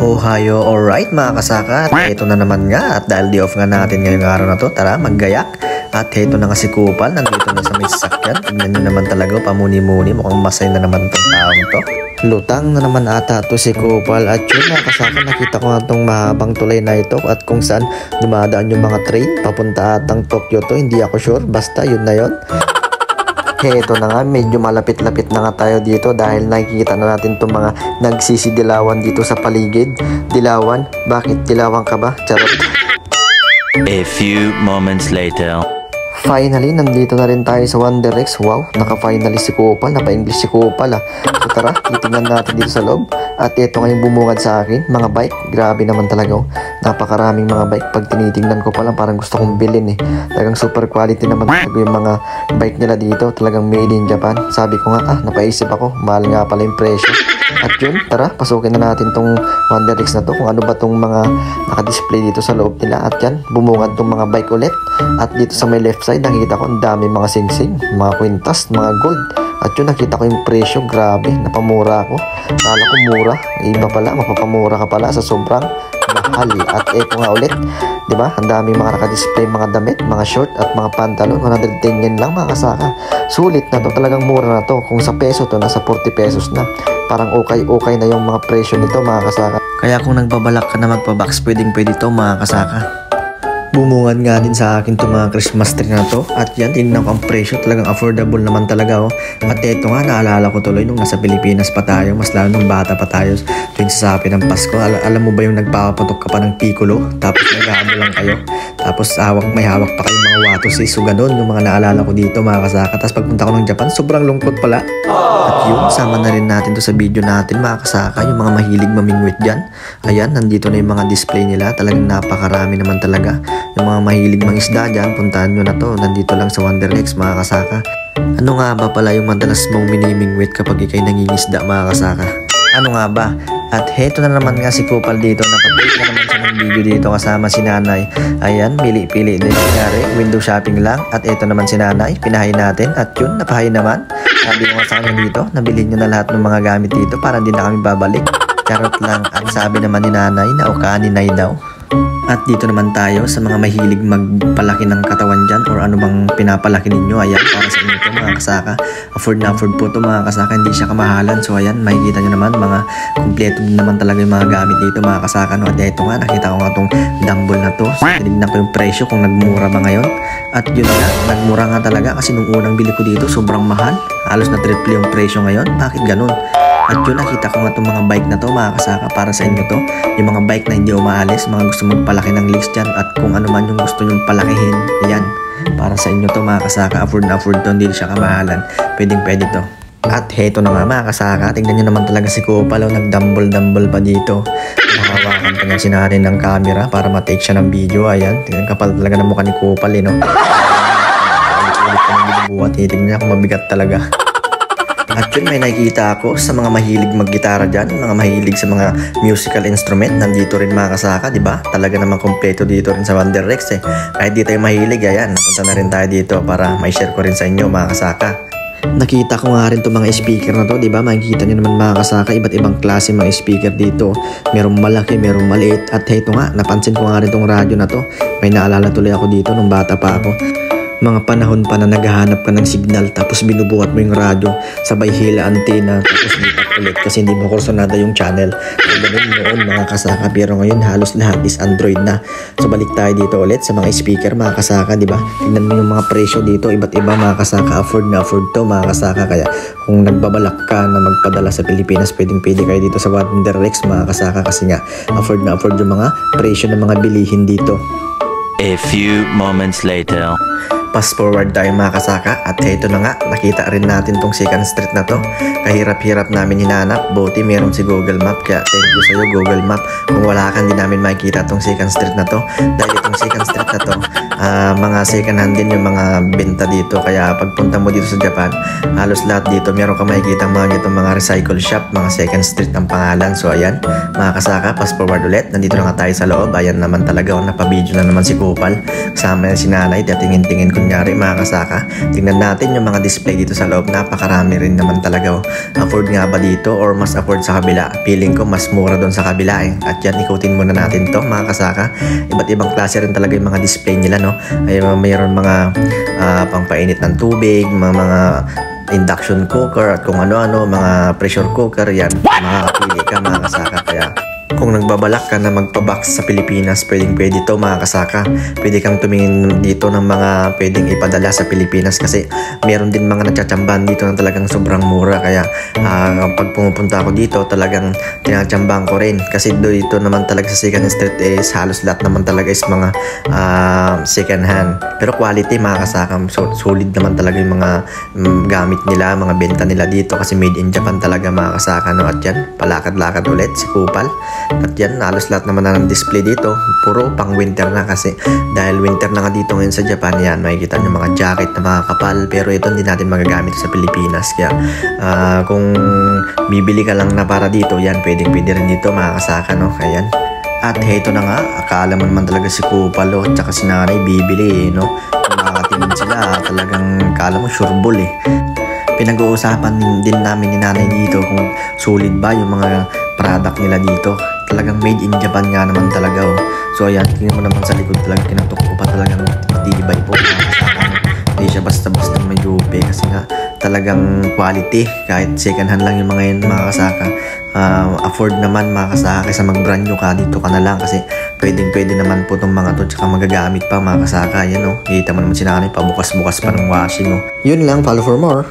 Ohayo, alright mga kasaka, ito na naman nga at dahil di off nga natin ngayong araw na to, tara maggayak. At ito na nga si Kupal, nandito na sa may sasakyan. Tignan nyo naman talaga, pamuni-muni, mukhang masay na naman itong taong to. Lutang na naman ata to si Kupal. At yun mga kasaka, nakita ko nga itong mahabang tulay na ito at kung saan dumadaan yung mga train papunta atang Tokyo to, hindi ako sure, basta yun na yun. Ito na nga, medyo malapit-lapit na nga tayo dito dahil nakikita na natin itong mga nagsisidilawan dito sa paligid. Dilawan? Bakit dilawan ka ba? Charot. A few moments later. Finally, nandito na rin tayo sa Wonder X. Wow, naka-finally si Kupal. Napa-English si Kupal ah. So tara, titingnan natin dito sa loob. At ito nga yung bumungad sa akin, mga bike. Grabe naman talaga oh. Napakaraming mga bike. Pag tinitingnan ko pa lang, parang gusto kong bilhin eh. Talagang super quality naman talaga yung mga bike nila dito. Talagang made in Japan. Sabi ko nga, napaisip ako. Mahal nga pala yung presyo. At yun, tara, pasukin na natin tong Wonder X na to. Kung ano ba tong mga naka-display dito sa loob nila. At yan, bumungad tong mga bike ulit. At dito sa may left side, nakita ko ang dami mga singsing, mga kwintas, mga gold. At yun, nakita ko yung presyo, grabe, napamura ako. Kala ko mura, iba pala, mapapamura ka pala sa sobrang mahal. At eto nga ulit, di ba? Ang dami mga naka-display, mga damit, mga short at mga pantalon, 110 yen lang mga kasaka. Sulit na to, talagang mura na to. Kung sa peso to, nasa 40 pesos na. Parang okay na yung mga presyo nito mga kasaka. Kaya kung nagbabalak ka na magpa-box, pwede to mga kasaka. Bumungad nga din sa akin itong mga Christmas tree na to. At yan, tingnan ko ang presyo. Talagang affordable naman talaga oh. At eto nga, naalala ko tuloy nung nasa Pilipinas pa tayo. Mas lalo nung bata pa tayo tuwing sasapi ng Pasko. Alam mo ba yung nagpapatok ka pa ng piccolo? Tapos nag-aamo lang kayo. Tapos may hawak pa kayong mga watosi. So ganun yung mga naalala ko dito mga kasaka. Tapos pagpunta ko ng Japan, sobrang lungkot pala. At yun, sama na rin natin to sa video natin mga kasaka. Yung mga mahilig mamingwit dyan. Ayan, nandito na yung mga display nila. Talagang napakarami naman talaga. Yung mga mahilig mangisda dyan, puntahan nyo na to. Nandito lang sa Wonder X mga kasaka. Ano nga ba pala yung madalas mong minimingwit kapag ikay nangingisda mga kasaka? Ano nga ba? At heto na naman nga si Kupal dito. Napag-take na naman siya ng video dito kasama si nanay. Ayan, pili-pili din nangyari. Window shopping lang. At eto naman si nanay. Pinahay natin. At yun, napahay naman. Sabi ko nga sa kanya dito, nabili nyo na lahat ng mga gamit dito para hindi na kami babalik. Charot lang. At sabi naman ni nanay na ukaninay daw. At dito naman tayo sa mga mahilig magpalaki ng katawan dyan or ano bang pinapalaki ninyo. Ayan, para sa inyo ito mga kasaka. Afford na afford po ito mga kasaka. Hindi siya kamahalan. So ayan, makikita nyo naman mga kompleto din naman talaga yung mga gamit dito mga kasaka. No? At ito nga, nakita ko nga itong dumbbell na to. So, tinignan ko yung presyo kung nagmura ba ngayon. At yun nga, nagmura nga talaga kasi nung unang bili ko dito, sobrang mahal. Halos na triple yung presyo ngayon. Bakit ganun? At yun, nakita ko nga itong mga bike na to mga kasaka, para sa inyo to. Yung mga bike na hindi umaalis, mga gusto magpalaki ng legs dyan at kung ano man yung gusto nyong palakihin, ayan, para sa inyo to mga kasaka. Afford na afford to, hindi siya kamahalan. Pwede to. At heto na nga mga kasaka, tingnan nyo naman talaga si Kupal, nagdumble pa dito. Nahawakan pa niya sinari ng camera para matake siya ng video. Ayan, tingnan kapal talaga ng mukha ni Kupal no? Ulit pa ng binubuhat, tingnan niya kung mabigat talaga. At yun, may nakikita ako sa mga mahilig maggitara dyan, mga mahilig sa mga musical instrument. Nandito rin mga kasaka, di ba? Talaga namang kompleto dito rin sa Wonder X eh. Kahit di tayo mahilig, ayan, napunta na rin tayo dito para may share ko rin sa inyo mga kasaka. Nakita ko nga rin itong mga speaker na to, di ba? Makikita nyo naman mga kasaka, iba't ibang klase mga speaker dito. Merong malaki, merong maliit. At ito nga, napansin ko nga rin itong radyo na to. May naalala tuloy ako dito nung bata pa ako. Mga panahon pa na naghahanap ka ng signal tapos binubuhat mo yung radyo, sabay hila antena, tapos lipat ulit kasi hindi mo kursunada yung channel. So ganun noon mga kasaka, pero ngayon halos lahat is Android na. So balik tayo dito ulit sa mga speaker mga kasaka, di ba? Tignan mo yung mga presyo dito, iba't iba mga kasaka. Afford na afford to mga kasaka. Kaya kung nagbabalak ka na magpadala sa Pilipinas, pwede kayo dito sa Wonder X mga kasaka kasi nga afford na afford yung mga presyo ng mga bilihin dito. A few moments later. Fast forward tayo mga kasaka at ito na nga, nakita rin natin tong second street na to. Kahirap-hirap namin hinanap, buti meron si Google Map, kaya thank you sa'yo Google Map. Kung wala ka, hindi namin makikita tong second street na to. Dahil itong second street na to, mga second hand din yung mga benta dito. Kaya pagpunta mo dito sa Japan, halos lahat dito meron ka makikita mga itong mga recycle shop, mga second street ang pangalan. So ayan mga kasaka, fast forward ulit, nandito na nga tayo sa loob. Ayan naman talaga, napabidyo na naman si Kupal. Kasama na si nanay, tingin-tingin ko nangyari mga kasaka. Tingnan natin yung mga display dito sa loob. Napakarami rin naman talaga. Afford nga ba dito or mas afford sa kabila? Feeling ko mas mura doon sa kabila eh. At yan, ikutin muna natin to mga kasaka. Iba't ibang klase rin talaga yung mga display nila, no? Ay, mayroon mga pangpainit ng tubig, mga induction cooker at kung ano-ano, mga pressure cooker, yan. Makakapili ka mga kasaka. Kaya kung nagbabalak ka na magpa-box sa Pilipinas, pwede to mga kasaka. Pwede kang tumingin dito ng mga pwedeng ipadala sa Pilipinas kasi meron din mga natsatsambahan dito na talagang sobrang mura. Kaya pag pumupunta ako dito, talagang tinatsambahan ko rin. Kasi dito naman talaga sa Second Street is halos lahat naman talaga is mga second hand. Pero quality mga kasaka. So, solid naman talaga yung mga gamit nila, mga benta nila dito kasi made in Japan talaga mga kasaka. No? At yan, palakad-lakad ulit si Kupal. At yan, halos lahat naman na ng display dito. Puro pang winter na kasi dahil winter na nga dito ngayon sa Japan. Yan, makikita nyo mga jacket na mga kapal. Pero ito hindi natin magagamit sa Pilipinas. Kaya kung bibili ka lang na para dito, yan, pwede rin dito mga kasaka, no? Ayan. At heto na nga, akala mo naman talaga si Kupal at saka si nanay bibili, no? Kung makakatingin sila, talagang akala mo sureball eh. Pinag-uusapan din namin ni nanay dito kung solid ba yung mga product nila dito. Talagang made in Japan nga naman talaga. Oh. So ayan, tingnan mo naman sa likod talaga, kinatok ko pa talagang tibay po. Hindi siya basta-basta may dupe kasi nga talagang quality. Kahit second hand lang yung mga yun mga kasaka. Afford naman mga kasaka kaysa mag-brand new ka, dito ka na lang kasi pwede naman po itong mga to tsaka magagamit pa mga kasaka. Yan o, kita mo naman sinanay, pabukas-bukas pa ng washing o. Yun lang, follow for more.